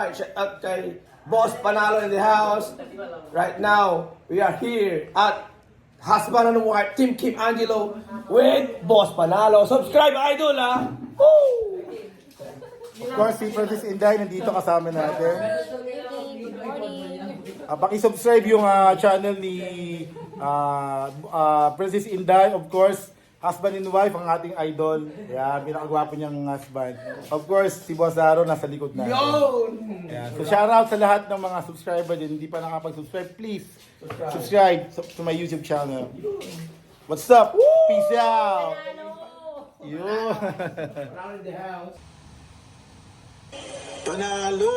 Alright, shout out kay Boss Panalo in the house. Right now, we are here at Husband and Wife, Team Kim Angelo with Boss Panalo. Subscribe, idol, ha? Woo! Of course, si Princess Inday nandito kasama natin. Good morning. Paki-subscribe yung channel ni Princess Inday. Of course, husband and wife, ang ating idol. Yeah, pinakagwapo niyang husband. Of course, si Boss Aro nasa likod natin. Yeah. So shoutout sa lahat ng mga subscriber din. Hindi pa nakapag-subscribe, please subscribe to my YouTube channel. What's up? Peace out! Yo! Around the house. Panalo!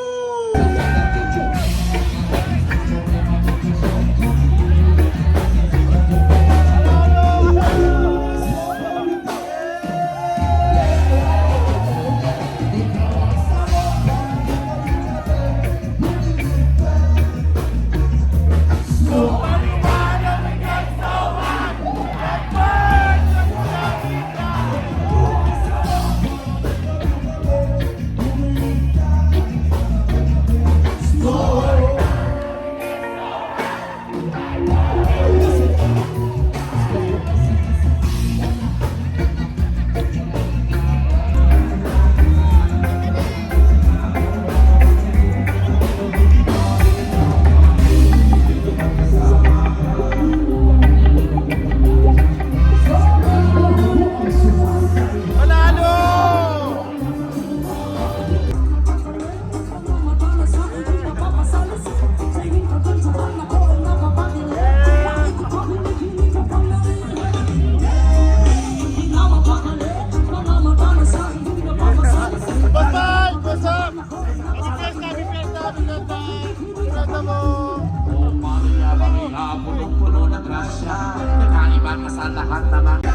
Punong-puno ng grasya, nakaiba ka sa lahat na mga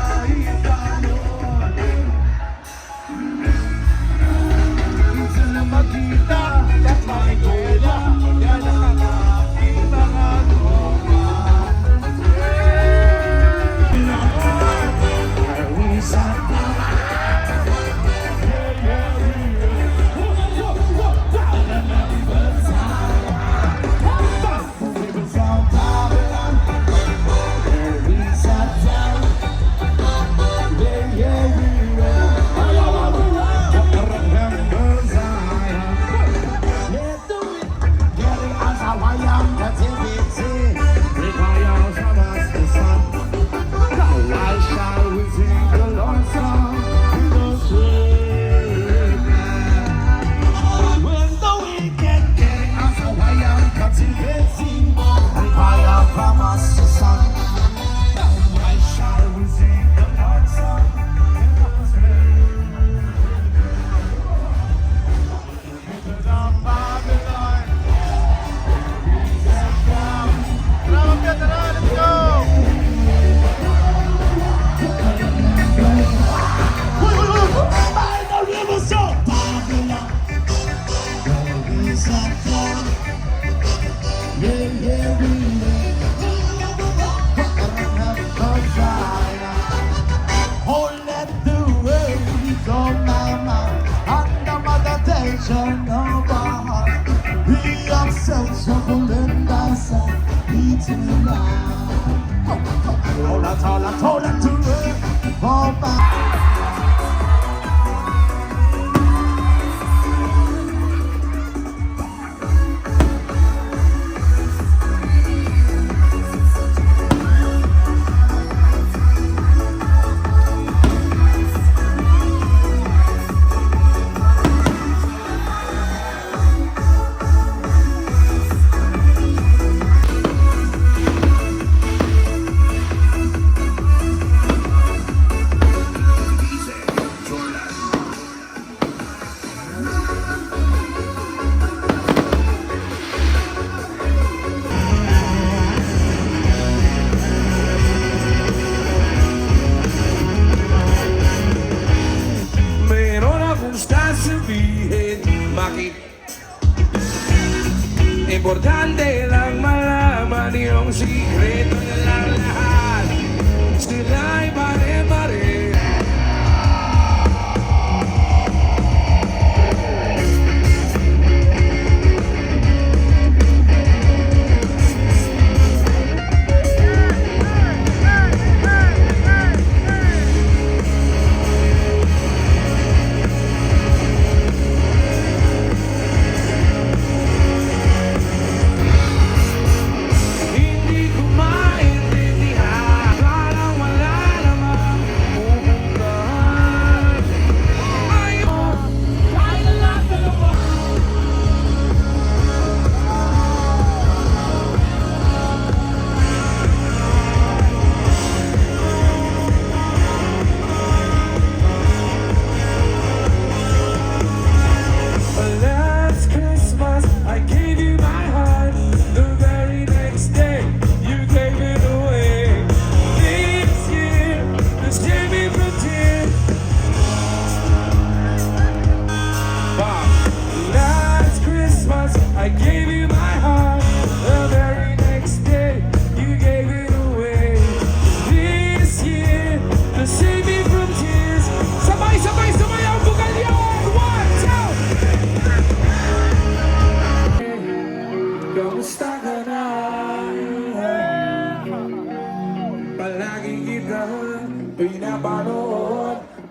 minsan na magkita at makikita yan ang aking mga tropa. Importante lang malaman yung sikreto nilang lahat. Sila'y pare-pare.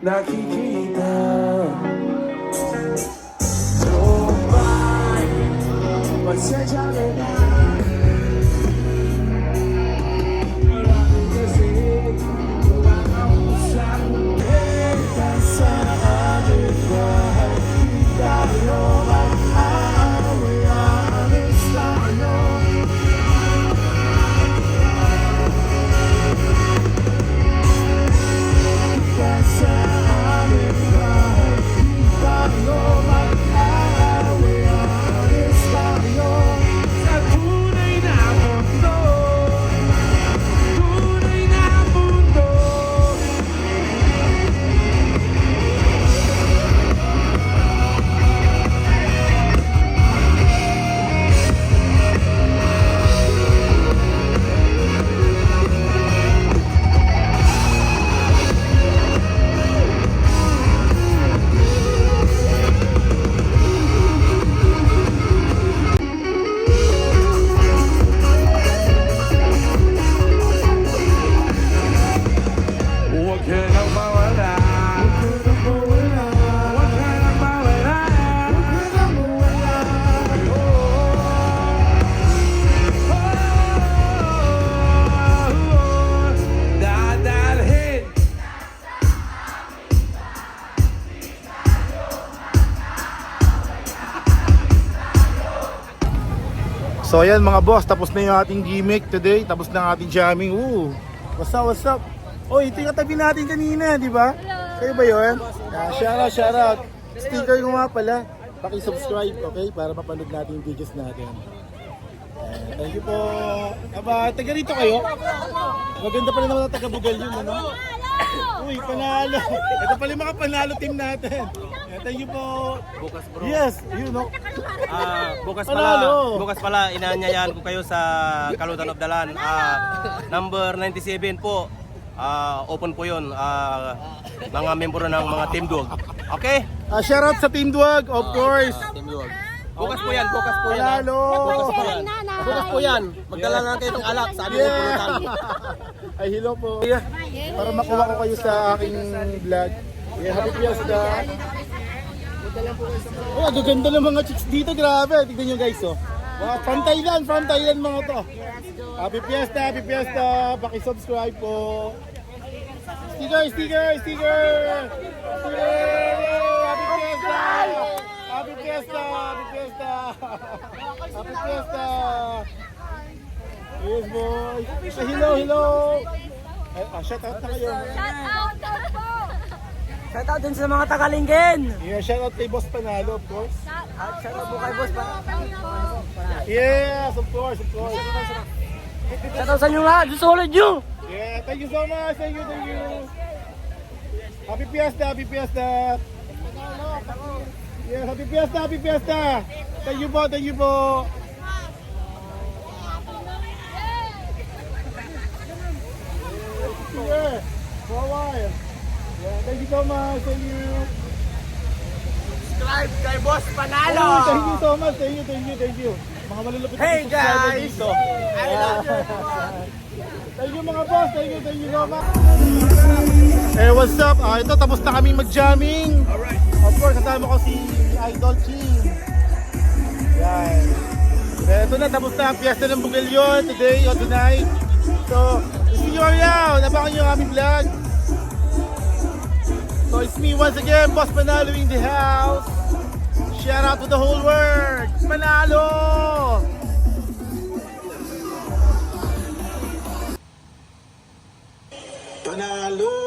nakikita. So bye, pasensya ka na. Marami kasi gawa ang usang benta sa aming bahay. Di tayo mag-aaway, aalis tayo. Sa aming bahay, di tayo mag-aaway, aalis tayo. Sa tunay na mundo, tunay na mundo. Huwag ka nang mawala. Huwag ka nang mawala. Dadalhin. So ayan mga boss, tapos na yung ating gimmick today. Tapos na ang ating jamming. What's up, what's up? Ito yung katabi natin kanina, di ba? Kayo ba yun? Shout out. Sticker ko nga pala. Paki-subscribe, okay? Para mapanood natin yung videos natin. Thank you po. Taga rito kayo? Maganda pala naman ang taga bugallon, ano? Uy, panalo. Ito pala yung mga panalo team natin. Thank you po. Bukas bro. Yes, you know. Bukas pala inaanyayahan ko kayo sa Kalutan of Dalan. Number 97 po. Open po 'yun. Mga membro ng mga Team Duwag. Okay? Shout out sa Team Duwag, of course. Team Duwag. Bukas po 'yan. Panalo. Bukas po 'yan. Magdala na kayo ng alak sa aming pulutan. Ay, hello po. Para makuha ko kayo sa aking vlog. Happy Fiesta. Ang gaganda ng mga chicks dito, grabe. Tignan nyo guys, oh. Wow, from Thailand mga to. Happy Fiesta. Paki-subscribe po. Sticker. Happy Fiesta. Yes, boy. Hello. Shout out na kayo. Shout out din sa mga tagalinggen. Yeah, shout out kay Boss Panalo, of course. At shout out po kay Boss pa. Yes, of course. Shout out sa inyo lahat. Solid nyo. Yeah, thank you so much. Thank you. Happy Fiesta. Yeah, Happy Fiesta. Thank you po. Yeah, for a while. Yeah, thank you so much. Thank you. Subscribe kay Boss Panalo. Oh, thank you so much. Thank you. Mga malulupit na Hey, subscriber guys. dito. I love you. Thank you mga boss. Thank you so much. What's up? Ito tapos na kami mag-jamming. Of course, kasama ko si Idol King. Yan. Ito na, tapos na ang fiesta ng Bugallon today or tonight. So, see you around. Abangan nyo ang aming vlog. So, it's me once again, Boss Panalo in the house. Shout out to the whole world. Panalo! Panalo!